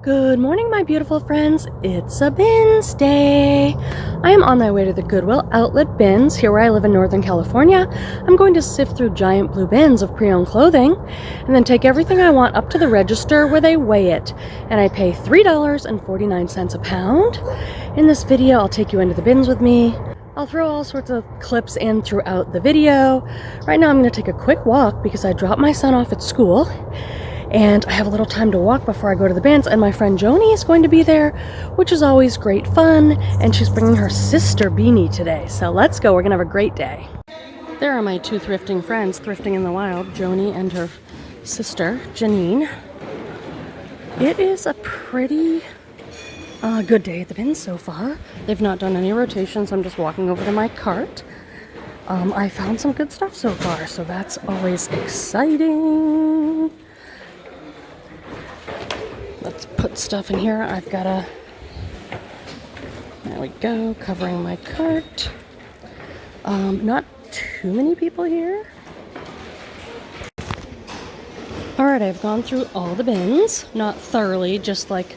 Good morning, my beautiful friends. It's a BINS day. I am on my way to the Goodwill outlet bins here where I live in Northern California. I'm going to sift through giant blue bins of pre-owned clothing and then take everything I want up to the register where they weigh it. And I pay $3.49 a pound. In this video, I'll take you into the bins with me. I'll throw all sorts of clips in throughout the video. Right now, I'm going to take a quick walk because I dropped my son off at school. And I have a little time to walk before I go to the bins, and my friend Joni is going to be there, which is always great fun, and she's bringing her sister Beanie today. So let's go, we're gonna have a great day. There are my two thrifting friends, thrifting in the wild, Joni and her sister, Janine. It is a pretty good day at the bins so far. They've not done any rotations, I'm just walking over to my cart. I found some good stuff so far, so that's always exciting. Let's put stuff in here. I've got there we go, covering my cart. Not too many people here. All right, I've gone through all the bins, not thoroughly, just like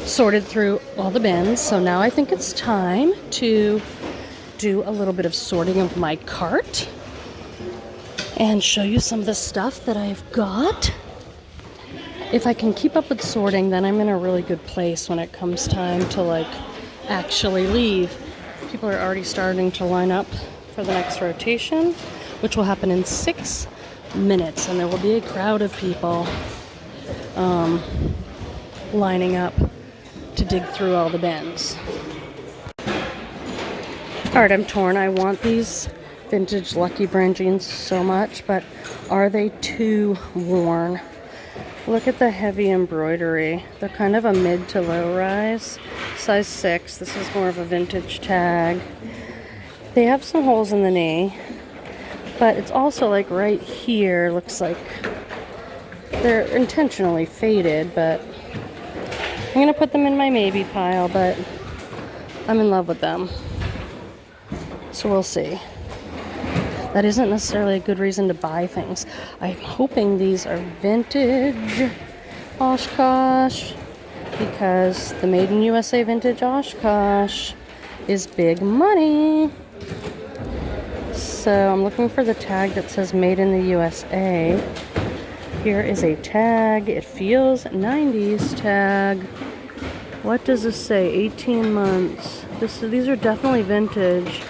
sorted through all the bins. So now I think it's time to do a little bit of sorting of my cart and show you some of the stuff that I've got. If I can keep up with sorting, then I'm in a really good place when it comes time to actually leave. People are already starting to line up for the next rotation, which will happen in 6 minutes, and there will be a crowd of people lining up to dig through all the bins. All right, I'm torn. I want these vintage Lucky Brand jeans so much, but are they too worn? Look at the heavy embroidery. They're kind of a mid to low rise. Size 6. This is more of a vintage tag. They have some holes in the knee, but it's also like right here looks like they're intentionally faded, but I'm gonna put them in my maybe pile, but I'm in love with them. So we'll see. That isn't necessarily a good reason to buy things. I'm hoping these are vintage Oshkosh because the Made in USA vintage Oshkosh is big money. So I'm looking for the tag that says Made in the USA. Here is a tag. It feels 90s tag. What does this say? 18 months. These are definitely vintage.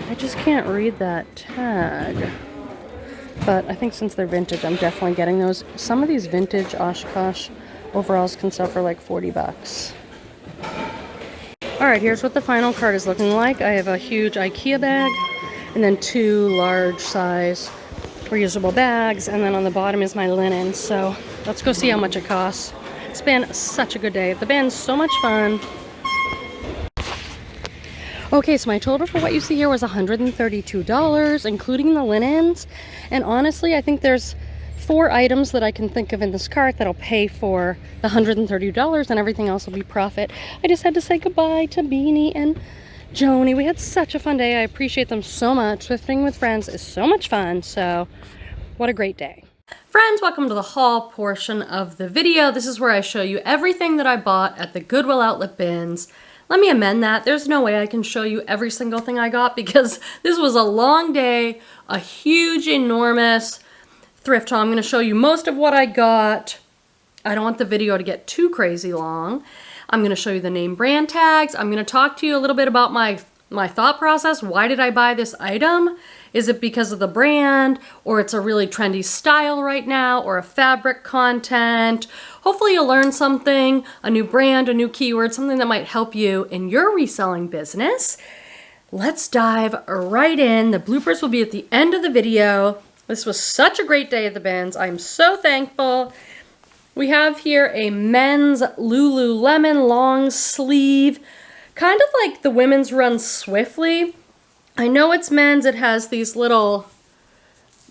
I just can't read that tag. But I think since they're vintage, I'm definitely getting those. Some of these vintage Oshkosh overalls can sell for like 40 bucks. Alright, here's what the final cart is looking like. I have a huge IKEA bag, and then 2 large size reusable bags, and then on the bottom is my linen. So let's go see how much it costs. It's been such a good day at the bins, so much fun. Okay, so my total for what you see here was $132, including the linens. And honestly, I think there's 4 items that I can think of in this cart that'll pay for the $130, and everything else will be profit. I just had to say goodbye to Beanie and Joni. We had such a fun day. I appreciate them so much. Thrifting with friends is so much fun, so what a great day. Friends, welcome to the haul portion of the video. This is where I show you everything that I bought at the Goodwill outlet bins. Let me amend that. There's no way I can show you every single thing I got because this was a long day, a huge, enormous thrift haul. I'm going to show you most of what I got. I don't want the video to get too crazy long. I'm going to show you the name brand tags. I'm going to talk to you a little bit about my thought process. Why did I buy this item? Is it because of the brand, or it's a really trendy style right now, or a fabric content? Hopefully you'll learn something, a new brand, a new keyword, something that might help you in your reselling business. Let's dive right in. The bloopers will be at the end of the video. This was such a great day at the bins. I'm so thankful. We have here a men's Lululemon long sleeve, kind of like the women's Run Swiftly. I know it's men's. It has these little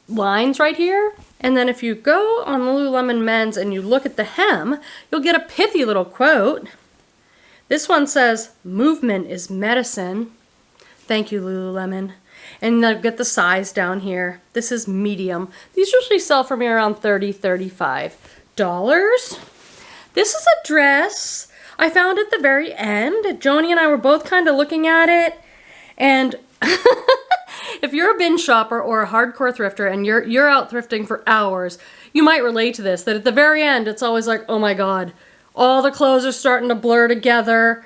lines right here. And then if you go on Lululemon men's and you look at the hem, you'll get a pithy little quote. This one says, "Movement is medicine." Thank you, Lululemon. And they'll get the size down here. This is medium. These usually sell for me around $30, $35. This is a dress I found at the very end. Joni and I were both kind of looking at it, and if you're a bin shopper or a hardcore thrifter and you're out thrifting for hours, you might relate to this, that at the very end it's always like, oh my god, all the clothes are starting to blur together.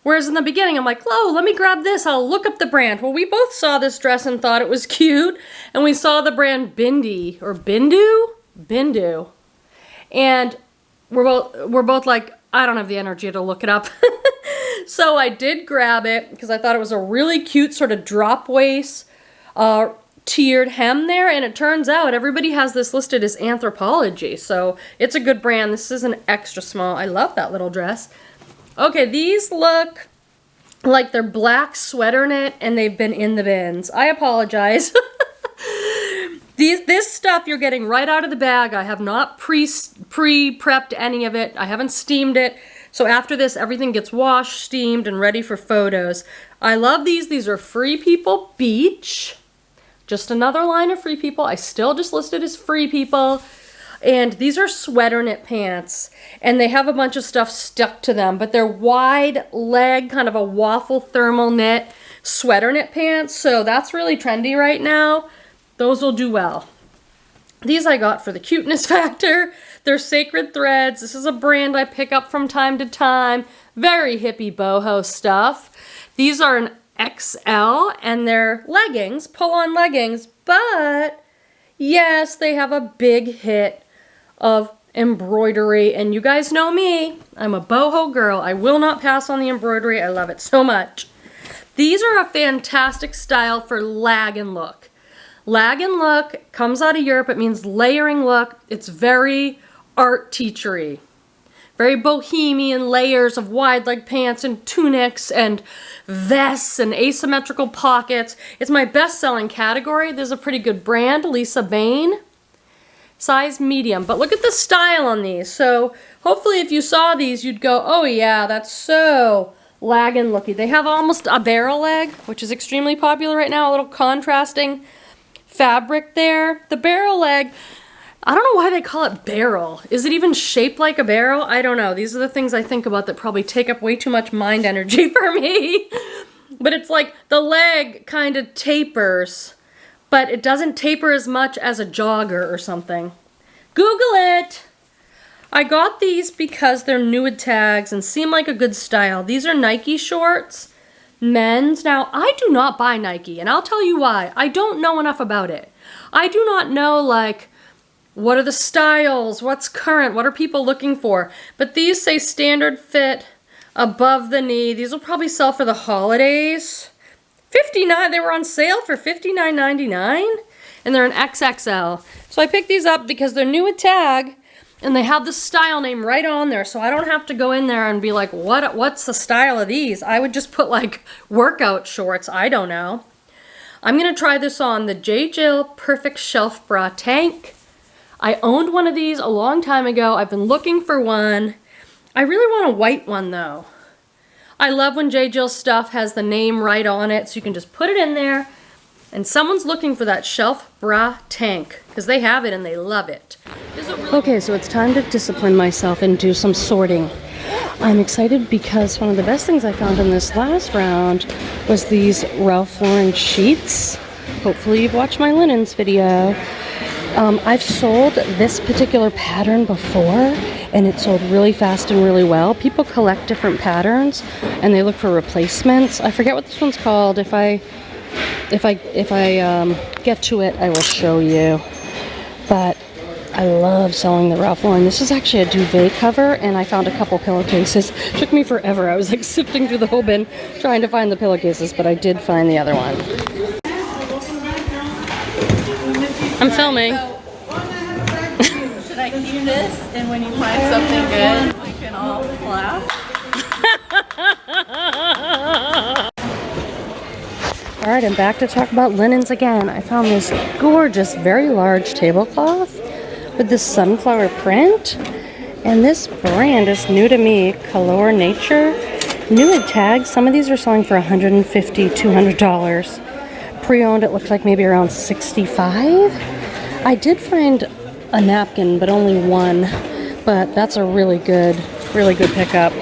Whereas in the beginning I'm like, oh, let me grab this, I'll look up the brand. Well, we both saw this dress and thought it was cute, and we saw the brand Bindi, or Bindu, and we're both like, I don't have the energy to look it up. So I did grab it because I thought it was a really cute sort of drop waist, tiered hem there, and it turns out everybody has this listed as Anthropology, so it's a good brand. This is an extra small. I love that little dress. Okay, these look like they're black sweater knit and they've been in the bins. I apologize. This stuff you're getting right out of the bag. I have not pre-prepped any of it. I haven't steamed it. So after this, everything gets washed, steamed, and ready for photos. I love these. These are Free People Beach. Just another line of Free People. I still just listed as Free People. And these are sweater knit pants. And they have a bunch of stuff stuck to them. But they're wide leg, kind of a waffle thermal knit sweater knit pants. So that's really trendy right now. Those will do well. These I got for the cuteness factor. They're Sacred Threads. This is a brand I pick up from time to time. Very hippie boho stuff. These are an XL and they're leggings, pull-on leggings, but yes, they have a big hit of embroidery, and you guys know me. I'm a boho girl. I will not pass on the embroidery. I love it so much. These are a fantastic style for lag and look. Lag and look comes out of Europe. It means layering look. It's very art teachery. Very bohemian layers of wide leg pants and tunics and vests and asymmetrical pockets. It's my best-selling category. There's a pretty good brand, Lisa Bain. Size medium. But look at the style on these. So hopefully if you saw these, you'd go, oh yeah, that's so lag and looky. They have almost a barrel leg, which is extremely popular right now. A little contrasting fabric there. The barrel leg, I don't know why they call it barrel. Is it even shaped like a barrel? I don't know. These are the things I think about that probably take up way too much mind energy for me. But it's like the leg kind of tapers, but it doesn't taper as much as a jogger or something. Google it! I got these because they're nude tags and seem like a good style. These are Nike shorts. Men's. Now, I do not buy Nike, and I'll tell you why. I don't know enough about it. I do not know, like, what are the styles, what's current, what are people looking for. But these say standard fit, above the knee. These will probably sell for the holidays. $59, they were on sale for $59.99, and they're an XXL. So I picked these up because they're new with tag, and they have the style name right on there, so I don't have to go in there and be like, what's the style of these? I would just put like workout shorts, I don't know. I'm gonna try this on, the J. Jill Perfect Shelf Bra Tank. I owned one of these a long time ago. I've been looking for one. I really want a white one though. I love when J. Jill stuff has the name right on it, so you can just put it in there, and someone's looking for that shelf bra tank, because they have it and they love it. Okay, so it's time to discipline myself and do some sorting. I'm excited because one of the best things I found in this last round was these Ralph Lauren sheets. Hopefully you've watched my linens video. I've sold this particular pattern before, and it sold really fast and really well. People collect different patterns and they look for replacements. I forget what this one's called. If I get to it, I will show you. But I love selling the Ralph Lauren. This is actually a duvet cover, and I found a couple pillowcases. It took me forever. I was like sifting through the whole bin trying to find the pillowcases, but I did find the other one. I'm filming. Should I keep this, and when you find something good, we can all laugh? Alright, I'm back to talk about linens again. I found this gorgeous, very large tablecloth with this sunflower print. And this brand is new to me, Color Nature. New at tag. Some of these are selling for $150, $200. Pre-owned, it looks like maybe around $65. I did find a napkin, but only one, but that's a really good pickup.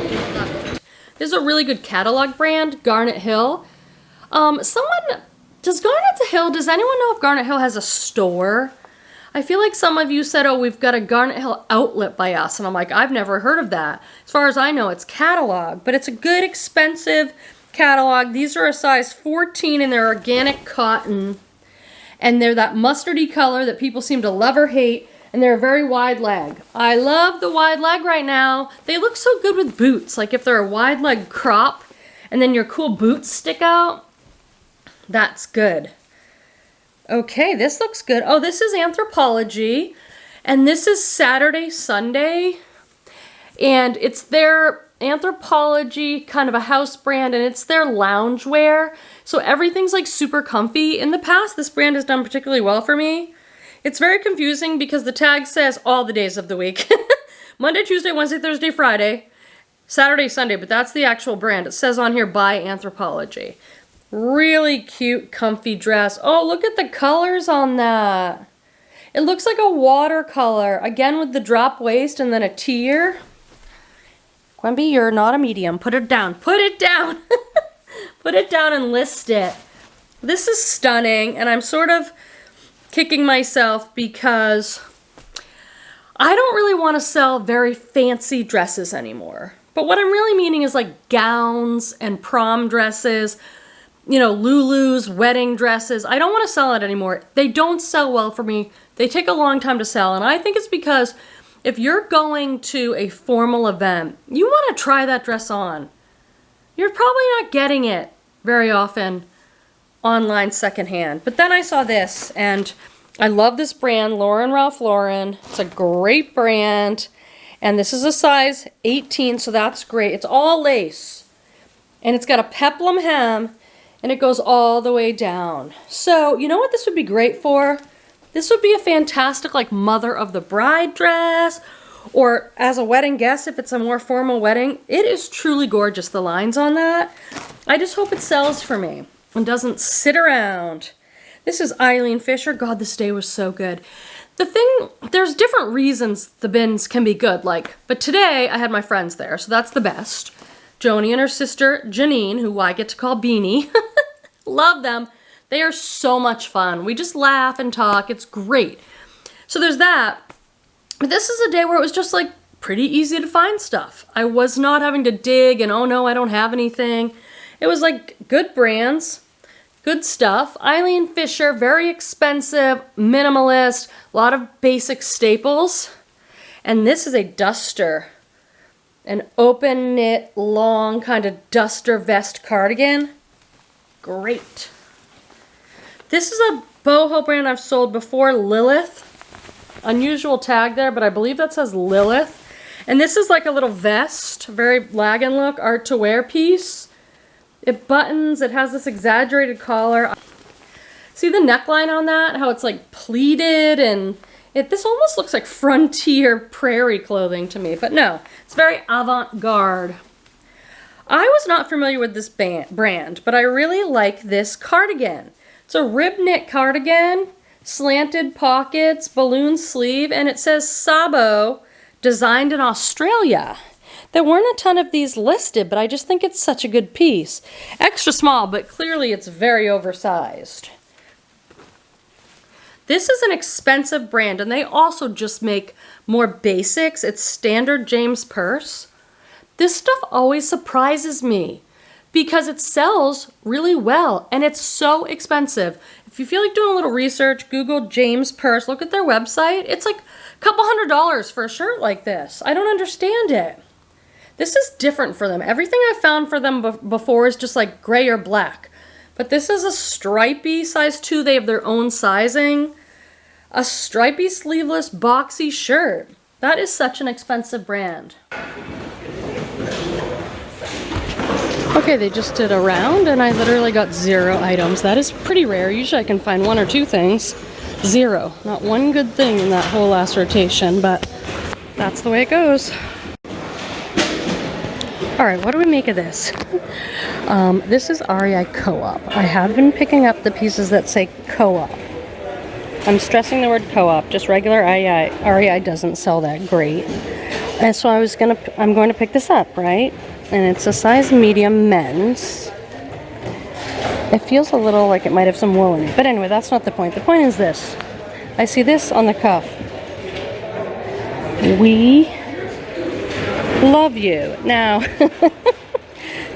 This is a really good catalog brand, Garnet Hill. Does Garnet Hill, does anyone know if Garnet Hill has a store? I feel like some of you said, oh, we've got a Garnet Hill outlet by us. And I'm like, I've never heard of that. As far as I know, it's catalog, but it's a good, expensive catalog. These are a size 14 and they're organic cotton. And they're that mustardy color that people seem to love or hate. And they're a very wide leg. I love the wide leg right now. They look so good with boots. Like if they're a wide leg crop and then your cool boots stick out, that's good. Okay, this looks good. Oh, this is Anthropologie, and this is Saturday, Sunday, and it's their Anthropologie, kind of a house brand, and it's their loungewear, so everything's like super comfy. In the past, this brand has done particularly well for me. It's very confusing because the tag says all the days of the week. Monday, Tuesday, Wednesday, Thursday, Friday, Saturday, Sunday, but that's the actual brand. It says on here, by Anthropologie. Really cute, comfy dress. Oh, look at the colors on that. It looks like a watercolor. Again, with the drop waist and then a tier. Quenby, you're not a medium. Put it down. Put it down. Put it down and list it. This is stunning, and I'm sort of kicking myself because I don't really want to sell very fancy dresses anymore. But what I'm really meaning is like gowns and prom dresses, you know, Lulu's, wedding dresses. I don't want to sell it anymore. They don't sell well for me. They take a long time to sell. And I think it's because if you're going to a formal event, you want to try that dress on. You're probably not getting it very often online secondhand. But then I saw this, and I love this brand, Lauren Ralph Lauren. It's a great brand. And this is a size 18, so that's great. It's all lace. And it's got a peplum hem. And it goes all the way down. So, you know what this would be great for? This would be a fantastic, like, mother of the bride dress, or as a wedding guest if it's a more formal wedding. It is truly gorgeous, the lines on that. I just hope it sells for me and doesn't sit around. This is Eileen Fisher. God, this day was so good. The thing, there's different reasons the bins can be good, like, but today I had my friends there, so that's the best. Joni and her sister, Janine, who I get to call Beanie. Love them. They are so much fun. We just laugh and talk. It's great. So there's that. But this is a day where it was just like pretty easy to find stuff. I was not having to dig and, oh no, I don't have anything. It was like good brands, good stuff. Eileen Fisher, very expensive, minimalist, a lot of basic staples. And this is a duster. An open knit, long kind of duster vest cardigan. Great. This is a boho brand I've sold before, Lilith. Unusual tag there, but I believe that says Lilith. And this is like a little vest, very lagging look, art to wear piece. It buttons, it has this exaggerated collar. See the neckline on that? How it's like pleated and this almost looks like frontier prairie clothing to me, but no, it's very avant-garde. I was not familiar with this brand, but I really like this cardigan. It's a rib knit cardigan, slanted pockets, balloon sleeve, and it says Sabo, designed in Australia. There weren't a ton of these listed, but I just think it's such a good piece. Extra small, but clearly it's very oversized. This is an expensive brand, and they also just make more basics. It's standard James purse. This stuff always surprises me because it sells really well, and it's so expensive. If you feel like doing a little research, Google James purse, look at their website. It's like a couple $100s for a shirt like this. I don't understand it. This is different for them. Everything I've found for them before is just like gray or black. But this is a stripy size 2. They have their own sizing. A stripy sleeveless boxy shirt. That is such an expensive brand. Okay, they just did a round and I literally got 0 items. That is pretty rare. Usually I can find 1 or 2 things. 0. Not one good thing in that whole last rotation, but that's the way it goes. All right, what do we make of this? This is REI Co-op. I have been picking up the pieces that say Co-op. I'm stressing the word Co-op, just regular REI doesn't sell that great. And so I'm going to pick this up, right? And it's a size medium men's. It feels a little like it might have some wool in it. But anyway, that's not the point. The point is this. I see this on the cuff. We love you. Now,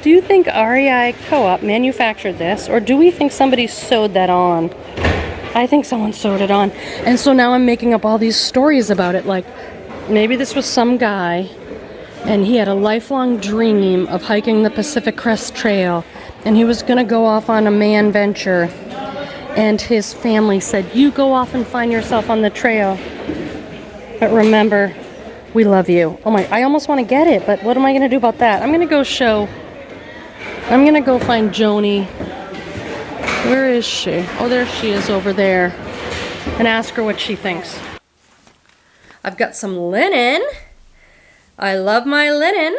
do you think REI Co-op manufactured this, or do we think somebody sewed that on? I think someone sewed it on. And so now I'm making up all these stories about it, like maybe this was some guy and he had a lifelong dream of hiking the Pacific Crest Trail, and he was gonna go off on a man venture, and his family said, you go off and find yourself on the trail, but remember, we love you. Oh my, I almost want to get it, but what am I gonna do about that? I'm gonna go find Joni. Where is she? Oh, there she is over there, and ask her what she thinks. I've got some linen. I love my linen.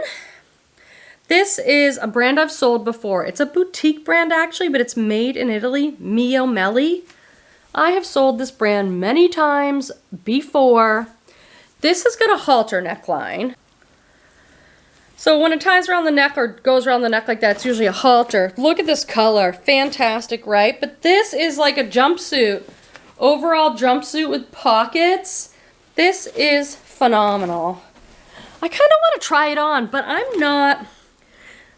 This is a brand I've sold before. It's a boutique brand actually, but it's made in Italy, Mio Melli. I have sold this brand many times before. This has got a halter neckline. So when it ties around the neck or goes around the neck like that, it's usually a halter. Look at this color, fantastic, right? But this is like a jumpsuit, overall jumpsuit with pockets. This is phenomenal. I kind of want to try it on, but I'm not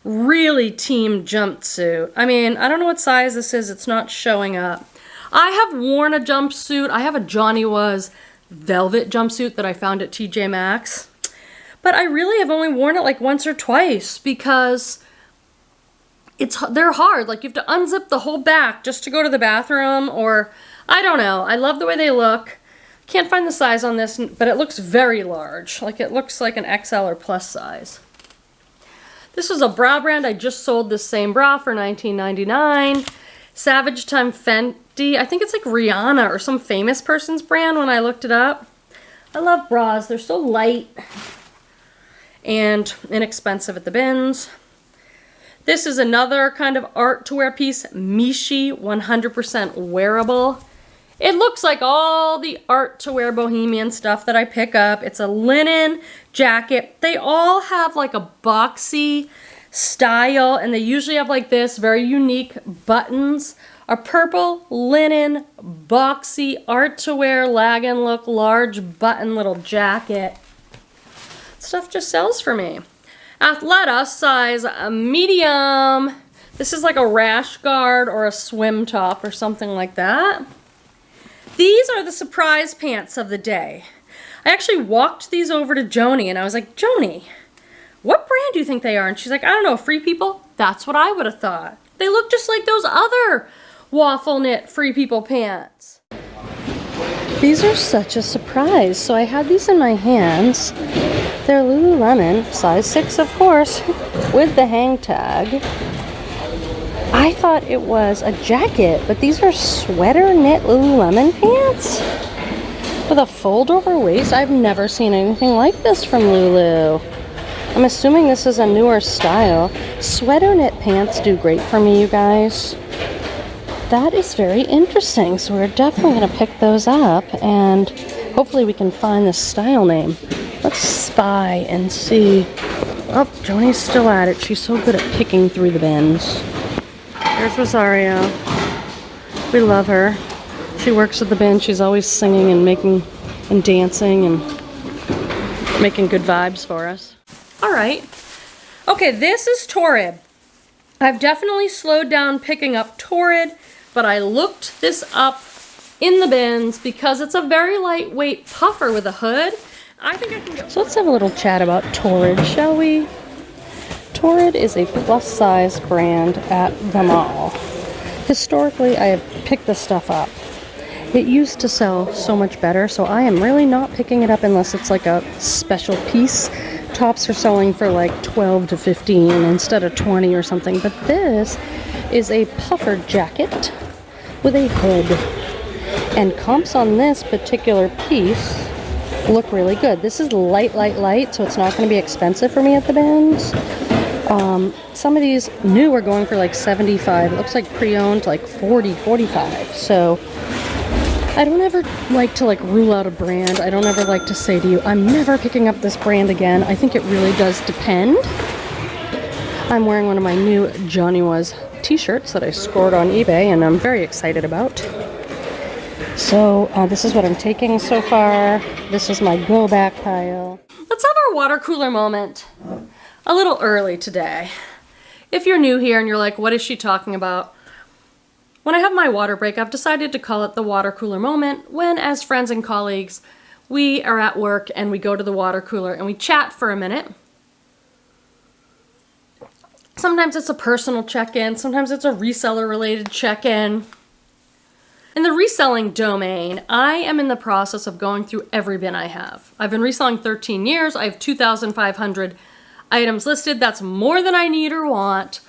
really team jumpsuit. I mean, I don't know what size this is. It's not showing up. I have worn a jumpsuit. I have a Johnny Was velvet jumpsuit that I found at TJ Maxx. But I really have only worn it like once or twice because they're hard. Like you have to unzip the whole back just to go to the bathroom, or I don't know. I love the way they look. Can't find the size on this, but it looks very large. Like it looks like an XL or plus size. This was a bra brand. I just sold this same bra for $19.99. Savage Time Fenty. I think it's like Rihanna or some famous person's brand when I looked it up. I love bras. They're so light and inexpensive at the bins. This is another kind of art to wear piece. Mishi 100% wearable. It looks like all the art to wear bohemian stuff that I pick up. It's a linen jacket. They all have like a boxy style, and they usually have like this very unique buttons. A purple linen boxy art to wear lagging look large button little jacket. Stuff just sells for me. Athleta size medium. This is like a rash guard or a swim top or something like that. These are the surprise pants of the day. I actually walked these over to Joni and I was like, Joni, what brand do you think they are? And she's like, I don't know, Free People? That's what I would have thought. They look just like those other waffle knit Free People pants. These are such a surprise. So I had these in my hands. They're Lululemon, size 6 of course, with the hang tag. I thought it was a jacket, but these are sweater knit Lululemon pants with a fold over waist. I've never seen anything like this from Lulu. I'm assuming this is a newer style. Sweater knit pants do great for me, you guys. That is very interesting. So we're definitely going to pick those up, and hopefully we can find the style name. Let's spy and see. Oh, Joni's still at it. She's so good at picking through the bins. There's Rosario. We love her. She works at the bin. She's always singing and making and dancing and making good vibes for us. All right. Okay, this is Torrid. I've definitely slowed down picking up Torrid, but I looked this up in the bins because it's a very lightweight puffer with a hood. I think I can go. So let's have a little chat about Torrid, shall we? Torrid is a plus-size brand at the mall. Historically, I have picked this stuff up. It used to sell so much better, so I am really not picking it up unless it's like a special piece. Tops are selling for like 12 to 15 instead of 20 or something, but this is a puffer jacket with a hood. And comps on this particular piece look really good. This is light, so it's not going to be expensive for me at the bins. Some of these new are going for like $75. It looks like pre-owned like $40, $45. So I don't ever like to rule out a brand. I don't ever like to say to you, I'm never picking up this brand again. I think it really does depend. I'm wearing one of my new Johnny Was t-shirts that I scored on eBay and I'm very excited about. So this is what I'm taking so far. This is my go back pile. Let's have our water cooler moment a little early today. If you're new here and you're like, what is she talking about? When I have my water break, I've decided to call it the water cooler moment when, as friends and colleagues, we are at work and we go to the water cooler and we chat for a minute. Sometimes it's a personal check-in, sometimes it's a reseller-related check-in. In the reselling domain, I am in the process of going through every bin I have. I've been reselling 13 years. I have 2,500 items listed. That's more than I need or want.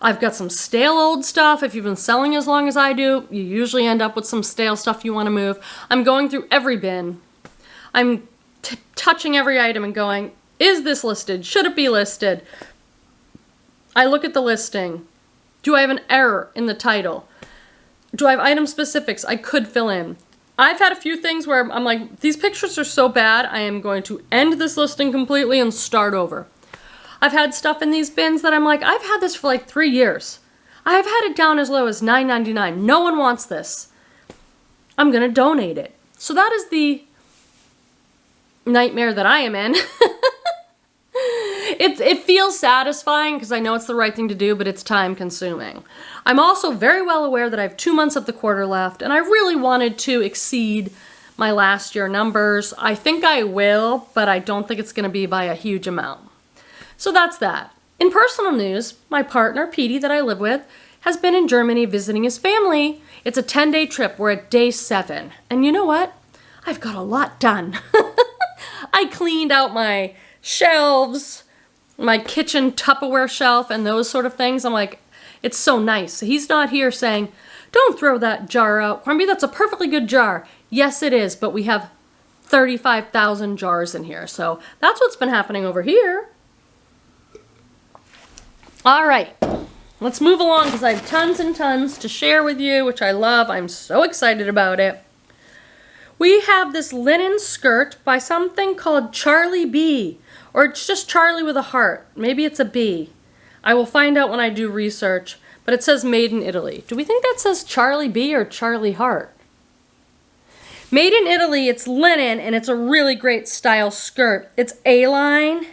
I've got some stale old stuff. If you've been selling as long as I do, you usually end up with some stale stuff you want to move. I'm going through every bin. I'm touching every item and going, is this listed? Should it be listed? I look at the listing. Do I have an error in the title? Do I have item specifics I could fill in? I've had a few things where I'm like, these pictures are so bad, I am going to end this listing completely and start over. I've had stuff in these bins that I'm like, I've had this for like 3 years. I've had it down as low as $9.99. No one wants this. I'm gonna donate it. So that is the nightmare that I am in. It feels satisfying because I know it's the right thing to do, but it's time consuming. I'm also very well aware that I have 2 months of the quarter left and I really wanted to exceed my last year numbers. I think I will, but I don't think it's gonna be by a huge amount. So that's that. In personal news, my partner, Petey, that I live with, has been in Germany visiting his family. It's a 10-day trip. We're at day 7. And you know what? I've got a lot done. I cleaned out my shelves, my kitchen Tupperware shelf, and those sort of things. I'm like, it's so nice. He's not here saying, don't throw that jar out. Quenby, that's a perfectly good jar. Yes, it is, but we have 35,000 jars in here. So that's what's been happening over here. All right, let's move along because I have tons and tons to share with you, which I love. I'm so excited about it. We have this linen skirt by something called Charlie B, or it's just Charlie with a heart. Maybe it's a B. I will find out when I do research, but it says made in Italy. Do we think that says Charlie B or Charlie Heart? Made in Italy, it's linen, and it's a really great style skirt. It's A-line.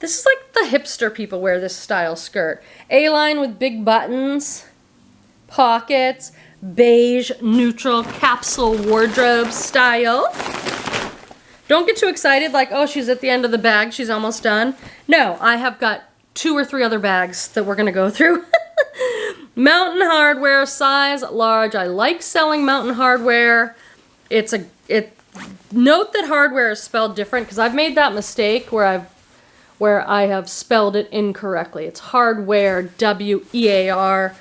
This is like the hipster people wear this style skirt. A-line with big buttons, pockets, beige, neutral, capsule wardrobe style. Don't get too excited like, oh, she's at the end of the bag, she's almost done. No, I have got 2 or 3 other bags that we're gonna go through. Mountain Hardwear, size large. I like selling Mountain Hardwear. Note that hardware is spelled different because I've made that mistake where I have spelled it incorrectly. It's hardware, W-E-A-R.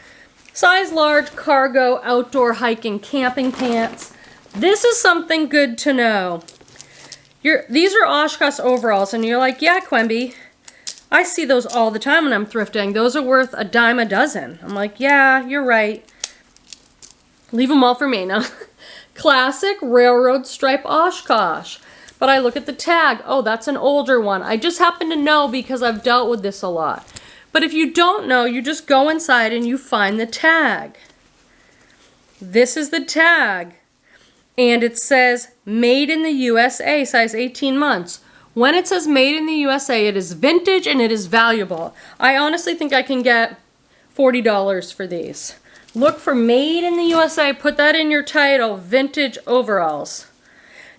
Size large, cargo, outdoor hiking, camping pants. This is something good to know. These are Oshkosh overalls, and you're like, yeah, Quenby, I see those all the time when I'm thrifting. Those are worth a dime a dozen. I'm like, yeah, you're right. Leave them all for me now. Classic railroad stripe Oshkosh. But I look at the tag. Oh, that's an older one. I just happen to know because I've dealt with this a lot. But if you don't know, you just go inside and you find the tag. This is the tag. And it says made in the USA, size 18 months. When it says made in the USA, it is vintage and it is valuable. I honestly think I can get $40 for these. Look for made in the USA. Put that in your title, vintage overalls.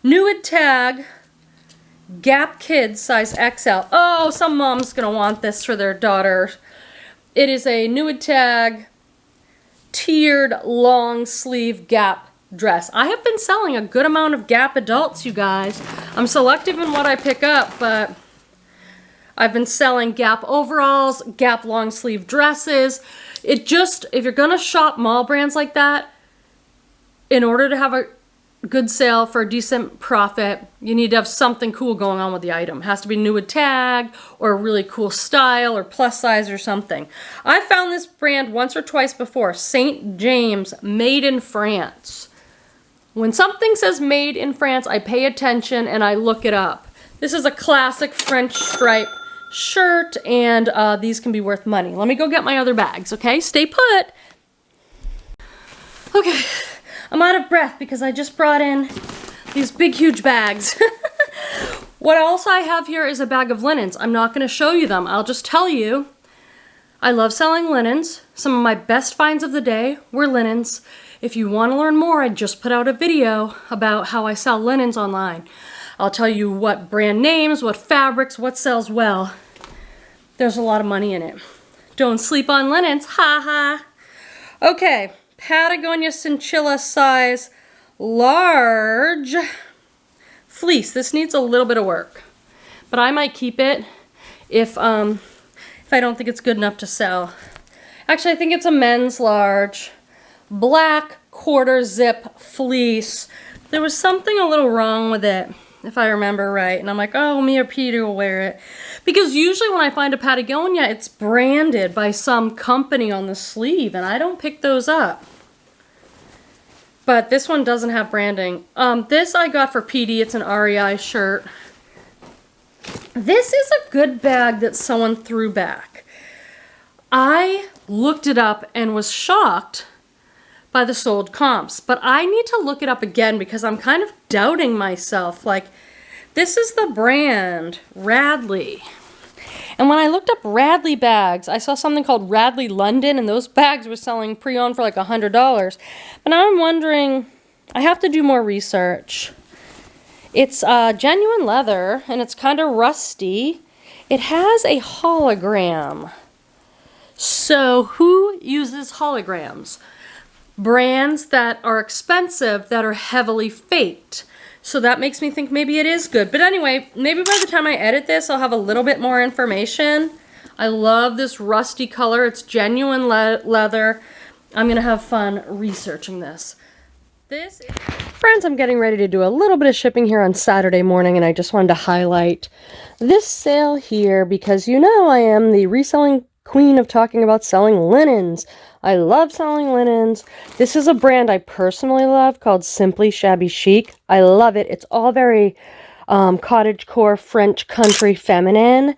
Nude tag, Gap Kids, size XL. Oh, some mom's gonna want this for their daughter. It is a nude tag, tiered long sleeve Gap dress. I have been selling a good amount of Gap adults, you guys. I'm selective in what I pick up, but I've been selling Gap overalls, Gap long sleeve dresses. If you're gonna shop mall brands like that, in order to have a good sale for a decent profit, you need to have something cool going on with the item. It has to be nude tag or a really cool style or plus size or something. I found this brand once or twice before, St. James, made in France. When something says made in France, I pay attention and I look it up. This is a classic French stripe shirt, and these can be worth money. Let me go get my other bags, okay? Stay put. Okay, I'm out of breath because I just brought in these big, huge bags. What else I have here is a bag of linens. I'm not going to show you them. I'll just tell you, I love selling linens. Some of my best finds of the day were linens. If you want to learn more, I just put out a video about how I sell linens online. I'll tell you what brand names, what fabrics, what sells well. There's a lot of money in it. Don't sleep on linens, ha ha. Okay, Patagonia Cinchilla size large fleece. This needs a little bit of work, but I might keep it if I don't think it's good enough to sell. Actually, I think it's a men's large. Black quarter zip fleece. There was something a little wrong with it, if I remember right. And I'm like, oh, me or Peter will wear it. Because usually when I find a Patagonia, it's branded by some company on the sleeve, and I don't pick those up. But this one doesn't have branding. This I got for PD. It's an REI shirt. This is a good bag that someone threw back. I looked it up and was shocked by the sold comps, but I need to look it up again because I'm kind of doubting myself. Like, this is the brand Radley. And when I looked up Radley bags, I saw something called Radley London, and those bags were selling pre-owned for like $100. But now I'm wondering, I have to do more research. It's genuine leather, and it's kind of rusty. It has a hologram. So who uses holograms? Brands that are expensive, that are heavily faked. So that makes me think maybe it is good. But anyway, maybe by the time I edit this, I'll have a little bit more information. I love this rusty color. It's genuine leather. I'm going to have fun researching this. Friends, I'm getting ready to do a little bit of shipping here on Saturday morning, and I just wanted to highlight this sale here because you know I am the reselling queen of talking about selling linens. I love selling linens. This is a brand I personally love called Simply Shabby Chic. I love it. It's all very cottagecore, French country feminine.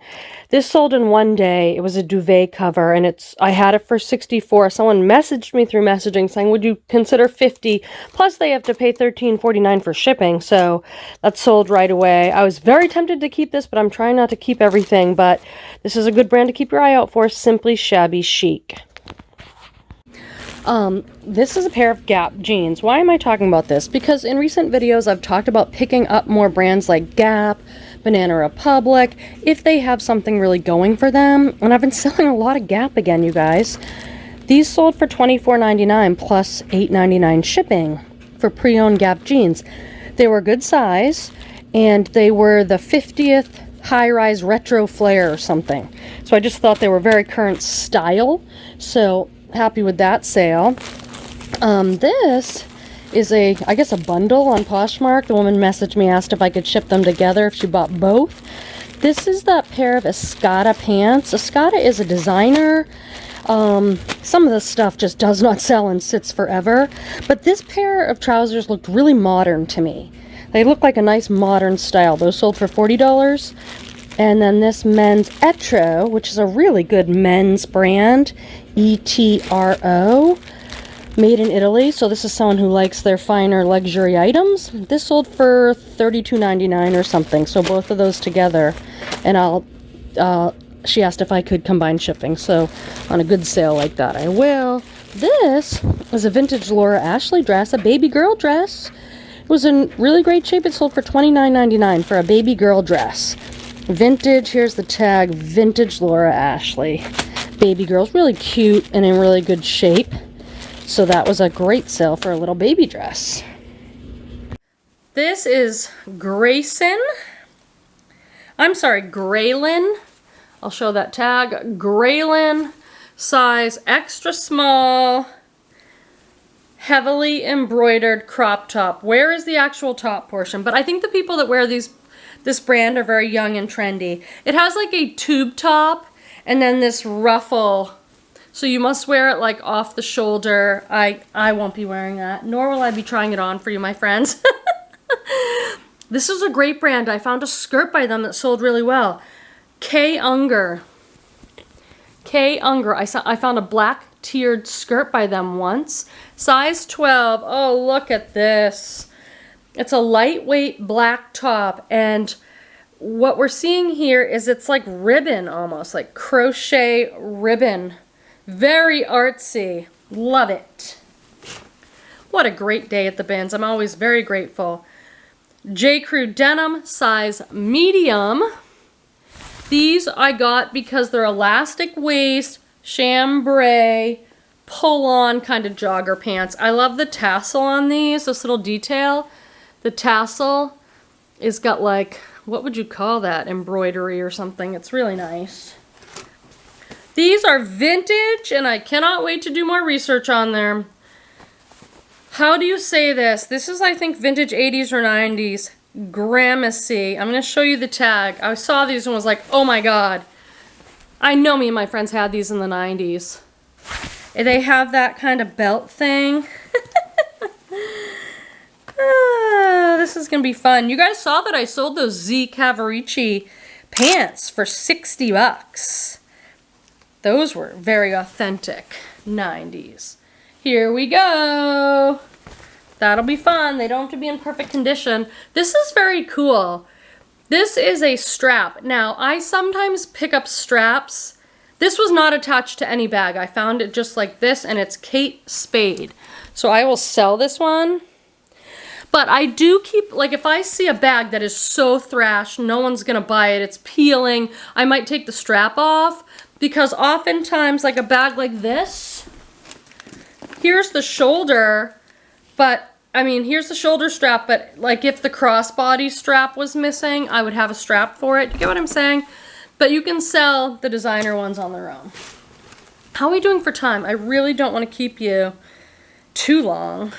This sold in one day. It was a duvet cover, and I had it for $64. Someone messaged me through messaging saying, would you consider $50? Plus they have to pay $13.49 for shipping, so that sold right away. I was very tempted to keep this, but I'm trying not to keep everything, but this is a good brand to keep your eye out for, Simply Shabby Chic. This is a pair of Gap jeans. Why am I talking about this? Because in recent videos I've talked about picking up more brands like Gap, Banana Republic, if they have something really going for them. And I've been selling a lot of Gap again, you guys. These sold for $24.99 plus $8.99 shipping for pre-owned Gap jeans. They were good size, and they were the 50th high-rise retro flare or something. So I just thought they were very current style. So happy with that sale. This is I guess a bundle on Poshmark. The woman messaged me, asked if I could ship them together if she bought both. This is that pair of Escada pants. Escada is a designer. Some of the stuff just does not sell and sits forever. But this pair of trousers looked really modern to me. They look like a nice modern style. Those sold for $40. And then this men's Etro, which is a really good men's brand, ETRO, made in Italy. So this is someone who likes their finer luxury items. This sold for $32.99 or something. So both of those together. And she asked if I could combine shipping. So on a good sale like that, I will. This is a vintage Laura Ashley dress, a baby girl dress. It was in really great shape. It sold for $29.99 for a baby girl dress. Vintage, here's the tag, vintage Laura Ashley. Baby girl's really cute and in really good shape. So that was a great sale for a little baby dress. This is Graylin. I'll show that tag. Graylin, size extra small, heavily embroidered crop top. Where is the actual top portion? But I think the people that wear this brand are very young and trendy. It has like a tube top and then this ruffle So you must wear it like off the shoulder. I won't be wearing that, nor will I be trying it on for you, my friends. This is a great brand. I found a skirt by them that sold really well. K. Unger. K. Unger. I found a black tiered skirt by them once. Size 12. Oh, look at this. It's a lightweight black top, and what we're seeing here is it's like ribbon almost, like crochet ribbon. Very artsy. Love it. What a great day at the bins. I'm always very grateful. J. Crew denim, size medium. These I got because they're elastic waist, chambray, pull-on kind of jogger pants. I love the tassel on these, this little detail. The tassel is got like, what would you call that? Embroidery or something. It's really nice. These are vintage, and I cannot wait to do more research on them. How do you say this? This is, I think, vintage 80s or 90s. Gramercy. I'm going to show you the tag. I saw these and was like, oh my god. I know me and my friends had these in the 90s. They have that kind of belt thing. This is going to be fun. You guys saw that I sold those Z Cavaricci pants for 60 bucks. Those were very authentic 90s. Here we go. That'll be fun. They don't have to be in perfect condition. This is very cool. This is a strap. Now, I sometimes pick up straps. This was not attached to any bag. I found it just like this, and it's Kate Spade. So I will sell this one. But I do keep, like, if I see a bag that is so thrashed, no one's gonna buy it, it's peeling, I might take the strap off, because oftentimes, like a bag like this, here's the shoulder, but, I mean, here's the shoulder strap, but, like, if the crossbody strap was missing, I would have a strap for it. You get what I'm saying? But you can sell the designer ones on their own. How are we doing for time? I really don't want to keep you too long.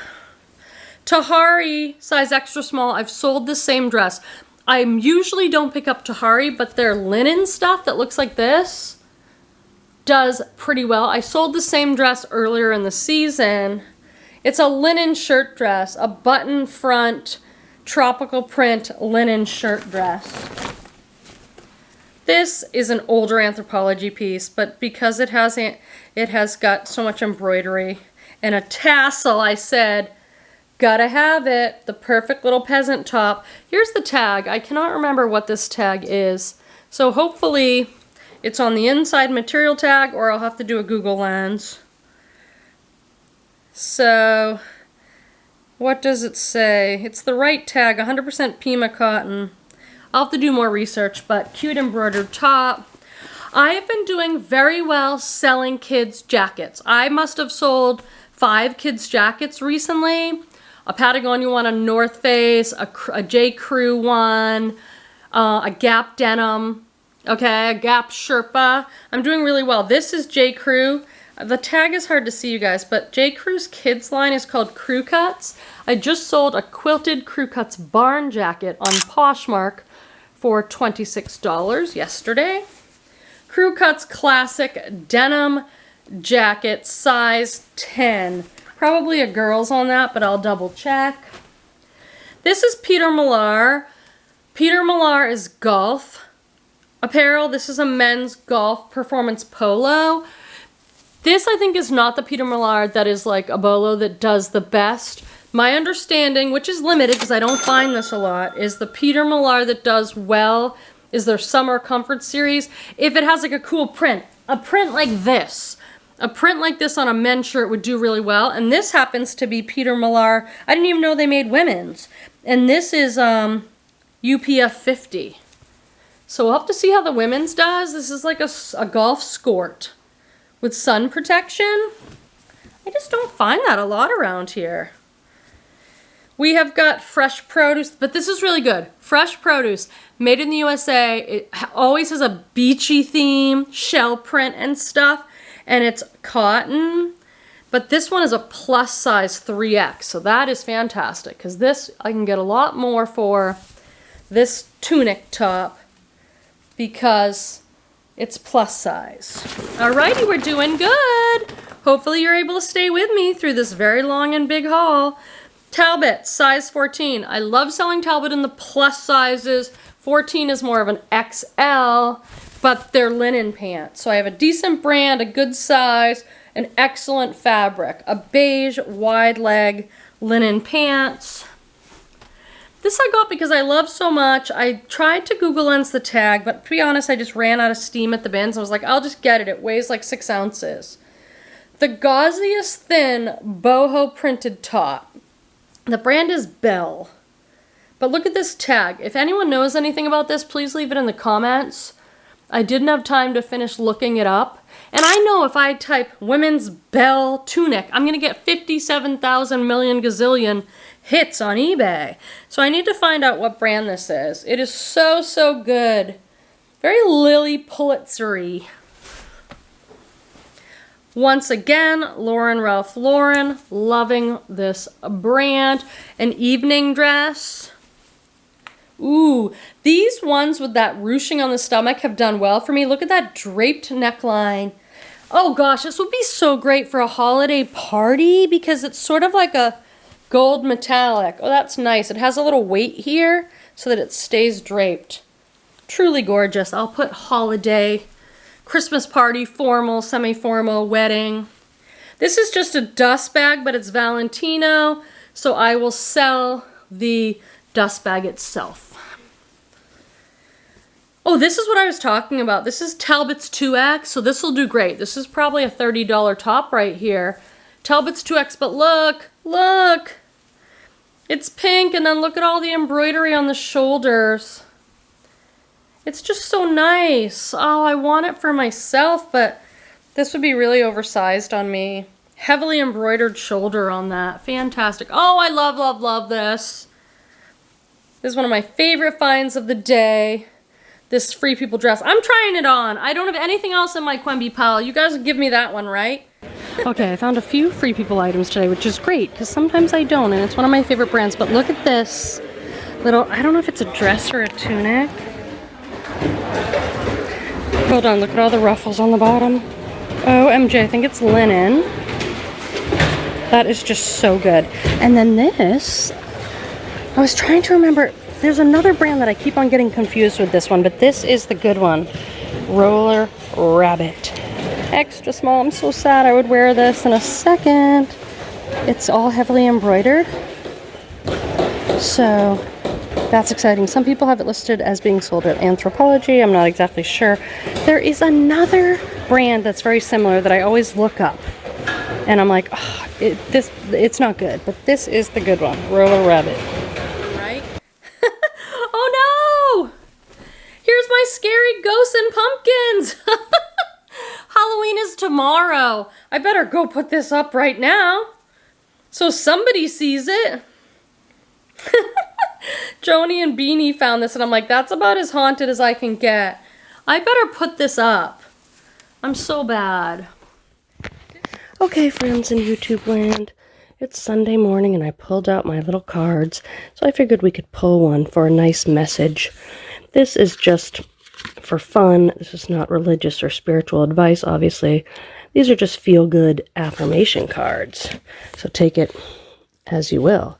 Tahari, size extra small. I've sold the same dress. I usually don't pick up Tahari, but their linen stuff that looks like this does pretty well. I sold the same dress earlier in the season. It's a linen shirt dress, a button front, tropical print linen shirt dress. This is an older Anthropologie piece, but because it has got so much embroidery and a tassel, I said, gotta have it. The perfect little peasant top. Here's the tag. I cannot remember what this tag is. So hopefully it's on the inside material tag, or I'll have to do a Google Lens. So what does it say? It's the right tag, 100% Pima cotton. I'll have to do more research, but cute embroidered top. I have been doing very well selling kids' jackets. I must have sold 5 kids' jackets recently. A Patagonia one, a North Face, a J. Crew one, a Gap denim, okay, a Gap Sherpa. I'm doing really well. This is J. Crew. The tag is hard to see, you guys, but J. Crew's kids line is called Crew Cuts. I just sold a quilted Crew Cuts barn jacket on Poshmark for $26 yesterday. Crew Cuts classic denim jacket, size 10. Probably a girl's on that, but I'll double check. This is Peter Millar. Peter Millar is golf apparel. This is a men's golf performance polo. This, I think, is not the Peter Millar that is like a bolo that does the best. My understanding, which is limited because I don't find this a lot, is the Peter Millar that does well is their Summer Comfort series. If it has like a cool print, a print like this. A print like this on a men's shirt would do really well. And this happens to be Peter Millar. I didn't even know they made women's. And this is UPF 50. So we'll have to see how the women's does. This is like a golf skirt with sun protection. I just don't find that a lot around here. We have got fresh produce, but this is really good. Fresh produce, made in the USA. It always has a beachy theme, shell print and stuff. And it's cotton, but this one is a plus size 3X, so that is fantastic, because this, I can get a lot more for this tunic top, because It's plus size. Alrighty, we're doing good. Hopefully you're able to stay with me through this very long and big haul. Talbot, size 14. I love selling Talbot in the plus sizes. 14 is more of an XL, but they're linen pants. So I have a decent brand, a good size, an excellent fabric. A beige, wide leg linen pants. This I got because I love so much. I tried to Google Lens the tag, but to be honest, I just ran out of steam at the bins. I was like, I'll just get it. It weighs like 6 ounces. The gauziest thin boho printed top. The brand is Bell. But look at this tag. If anyone knows anything about this, please leave it in the comments. I didn't have time to finish looking it up. And I know if I type women's Bell tunic, I'm going to get 57,000 million gazillion hits on eBay. So I need to find out what brand this is. It is so, so good. Very Lily Pulitzer-y. Once again, Lauren Ralph Lauren. Loving this brand. An evening dress. Ooh, these ones with that ruching on the stomach have done well for me. Look at that draped neckline. Oh gosh, this would be so great for a holiday party because it's sort of like a gold metallic. Oh, that's nice. It has a little weight here so that it stays draped. Truly gorgeous. I'll put holiday, Christmas party, formal, semi-formal, wedding. This is just a dust bag, but it's Valentino, so I will sell the dust bag itself. Oh, this is what I was talking about. This is Talbot's 2X, so this will do great. This is probably a $30 top right here. Talbot's 2X, but look, look. It's pink, and then look at all the embroidery on the shoulders. It's just so nice. Oh, I want it for myself, but this would be really oversized on me. Heavily embroidered shoulder on that. Fantastic. Oh, I love, love, love this. This is one of my favorite finds of the day. This Free People dress. I'm trying it on. I don't have anything else in my Quenby pile. You guys give me that one, right? Okay, I found a few Free People items today, which is great, because sometimes I don't, and it's one of my favorite brands. But look at this little, I don't know if it's a dress or a tunic. Hold on, look at all the ruffles on the bottom. OMG, I think it's linen. That is just so good. And then this, I was trying to remember, there's another brand that I keep on getting confused with this one, but this is the good one. Roller Rabbit. Extra small. I'm so sad. I would wear this in a second. It's all heavily embroidered. So that's exciting. Some people have it listed as being sold at Anthropologie. I'm not exactly sure. There is another brand that's very similar that I always look up. And I'm like, oh, it's not good. But this is the good one. Roller Rabbit. Right? Oh no! Here's my scary ghosts and pumpkins! Halloween is tomorrow. I better go put this up right now so somebody sees it. Joni and Beanie found this and I'm like, that's about as haunted as I can get. I better put this up. I'm so bad. Okay, friends in YouTube land. It's Sunday morning and I pulled out my little cards. So I figured we could pull one for a nice message. This is just for fun. This is not religious or spiritual advice, obviously. These are just feel-good affirmation cards. So take it as you will.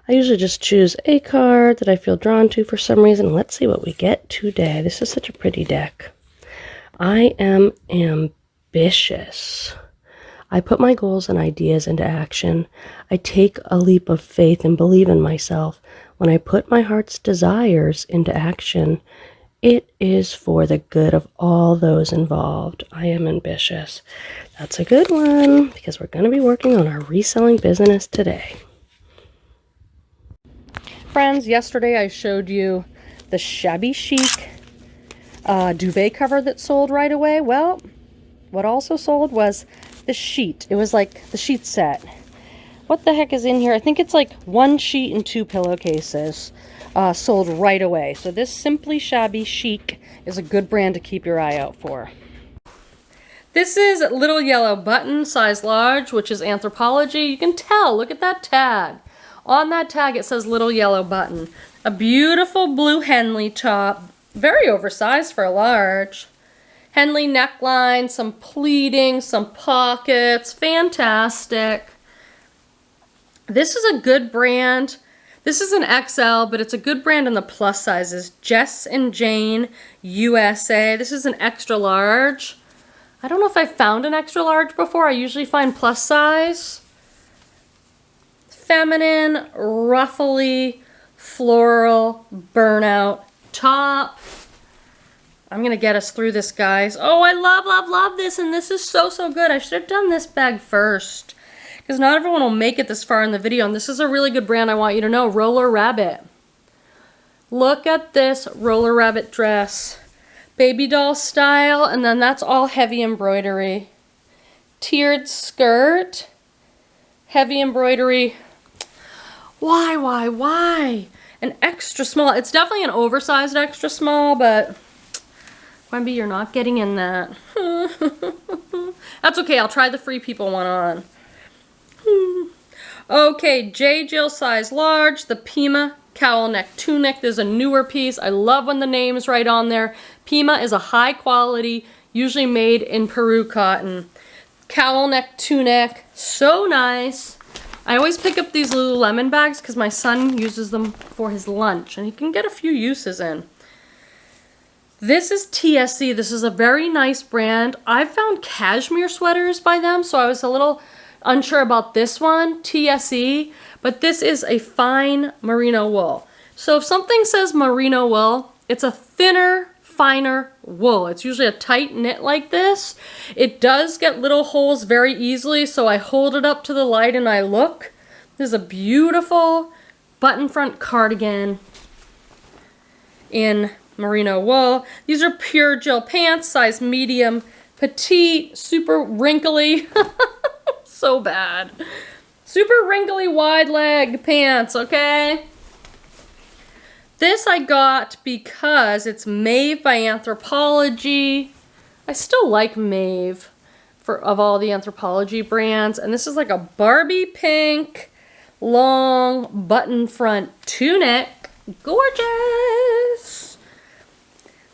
I usually just choose a card that I feel drawn to for some reason. Let's see what we get today. This is such a pretty deck. I am ambitious. I put my goals and ideas into action. I take a leap of faith and believe in myself. When I put my heart's desires into action, it is for the good of all those involved. I am ambitious. That's a good one because we're going to be working on our reselling business today. Friends, yesterday I showed you the shabby chic duvet cover that sold right away. Well, what also sold was the sheet. It was like the sheet set. What the heck is in here? I think it's like 1 sheet and 2 pillowcases. Sold right away. So this Simply Shabby Chic is a good brand to keep your eye out for. This is Little Yellow Button, size large, which is Anthropologie. You can tell, look at that tag. On that tag it says Little Yellow Button. A beautiful blue Henley top, very oversized for a large. Henley neckline, some pleating, some pockets, fantastic. This is a good brand. This is an XL, but it's a good brand in the plus sizes. Jess and Jane USA. This is an extra large. I don't know if I've found an extra large before. I usually find plus size. Feminine, ruffly, floral, burnout top. I'm gonna get us through this, guys. Oh, I love, love, love this, and this is so, so good. I should have done this bag first, because not everyone will make it this far in the video, and this is a really good brand I want you to know, Roller Rabbit. Look at this Roller Rabbit dress. Baby doll style, and then that's all heavy embroidery. Tiered skirt, heavy embroidery. Why? An extra small. It's definitely an oversized extra small, but Quenby, you're not getting in that. That's okay, I'll try the Free People one on. Okay, J. Jill size large, the Pima cowl neck tunic. There's a newer piece. I love when the name is right on there. Pima is a high quality, usually made in Peru cotton. Cowl neck tunic, so nice. I always pick up these Lululemon bags because my son uses them for his lunch and he can get a few uses in. This is TSC. This is a very nice brand. I've found cashmere sweaters by them, so I was a little unsure about this one, TSE, but this is a fine merino wool. So if something says merino wool, it's a thinner, finer wool. It's usually a tight knit like this. It does get little holes very easily, so I hold it up to the light and I look. This is a beautiful button front cardigan in merino wool. These are pure Jill pants, size medium, petite, super wrinkly. So bad. Super wrinkly wide leg pants, okay? This I got because it's Maeve by Anthropologie. I still like Maeve of all the Anthropologie brands. And this is like a Barbie pink, long button front tunic. Gorgeous!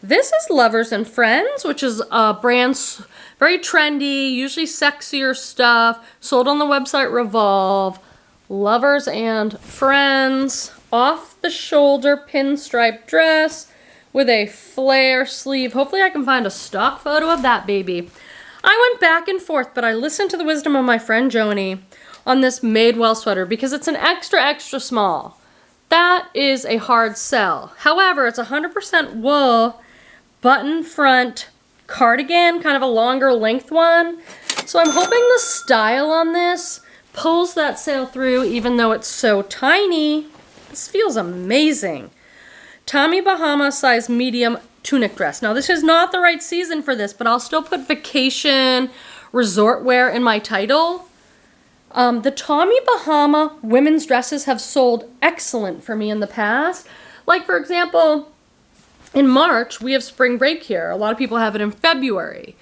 This is Lovers and Friends, which is a brand very trendy, usually sexier stuff, sold on the website Revolve. Lovers and Friends, off the shoulder pinstripe dress with a flare sleeve. Hopefully I can find a stock photo of that baby. I went back and forth, but I listened to the wisdom of my friend Joni on this Madewell sweater because it's an extra, extra small. That is a hard sell. However, it's 100% wool, button front cardigan, kind of a longer length one. So I'm hoping the style on this pulls that sale through even though it's so tiny. This feels amazing. Tommy Bahama size medium tunic dress. Now this is not the right season for this, but I'll still put vacation, resort wear in my title. The Tommy Bahama women's dresses have sold excellent for me in the past. Like for example, in March, we have spring break here. A lot of people have it in February.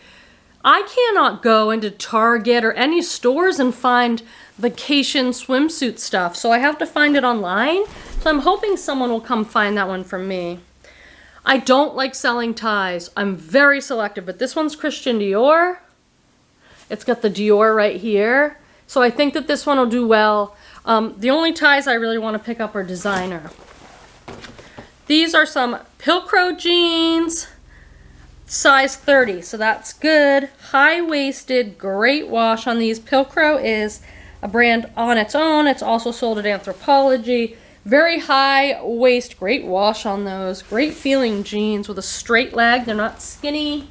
I cannot go into Target or any stores and find vacation swimsuit stuff, so I have to find it online. So I'm hoping someone will come find that one for me. I don't like selling ties. I'm very selective, but this one's Christian Dior. It's got the Dior right here. So I think that this one will do well. The only ties I really want to pick up are designer. These are some Pilcrow jeans, size 30, so that's good. High-waisted, great wash on these. Pilcrow is a brand on its own. It's also sold at Anthropologie. Very high waist, great wash on those. Great feeling jeans with a straight leg. They're not skinny.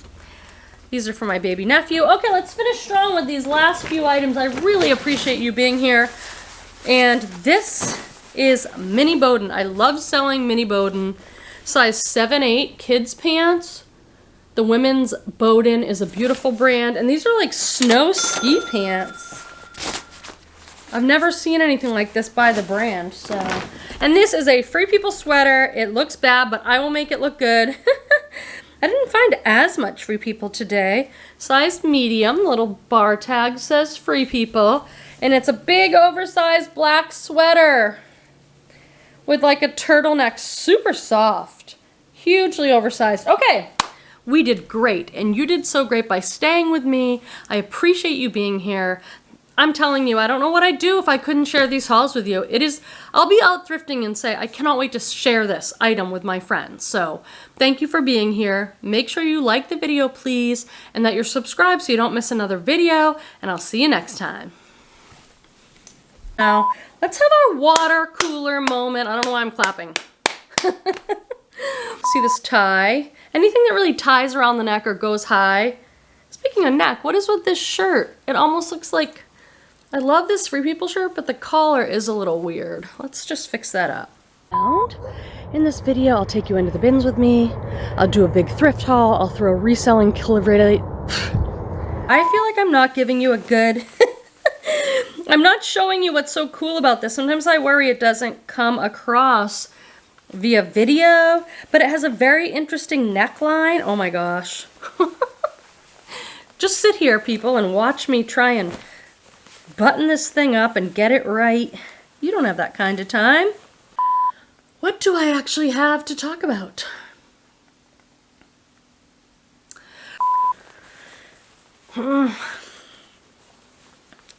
These are for my baby nephew. Okay, let's finish strong with these last few items. I really appreciate you being here. And this is Mini Bowden. I love selling Mini Bowden. Size 7-8 kids pants. The women's Bowden is a beautiful brand. And these are like snow ski pants. I've never seen anything like this by the brand. So, and this is a Free People sweater. It looks bad, but I will make it look good. I didn't find as much Free People today. Size medium. Little bar tag says Free People. And it's a big oversized black sweater with like a turtleneck, super soft, hugely oversized. Okay, We did great, and you did so great by staying with me. I appreciate you being here. I'm telling you, I don't know what I'd do if I couldn't share these hauls with you. I'll be out thrifting and say, I cannot wait to share this item with my friends. So thank you for being here. Make sure you like the video, please, and that you're subscribed so you don't miss another video, and I'll see you next time. Now, let's have our water cooler moment. I don't know why I'm clapping. See this tie? Anything that really ties around the neck or goes high. Speaking of neck, what is with this shirt? It almost looks like, I love this Free People shirt, but the collar is a little weird. Let's just fix that up. In this video, I'll take you into the bins with me. I'll do a big thrift haul. I'll throw reselling Curated. I feel like I'm not giving you a good... I'm not showing you what's so cool about this. Sometimes I worry it doesn't come across via video, but it has a very interesting neckline. Oh my gosh. Just sit here, people, and watch me try and button this thing up and get it right. You don't have that kind of time. What do I actually have to talk about?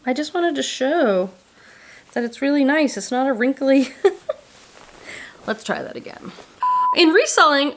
I just wanted to show that it's really nice. It's not a wrinkly... Let's try that again. In reselling,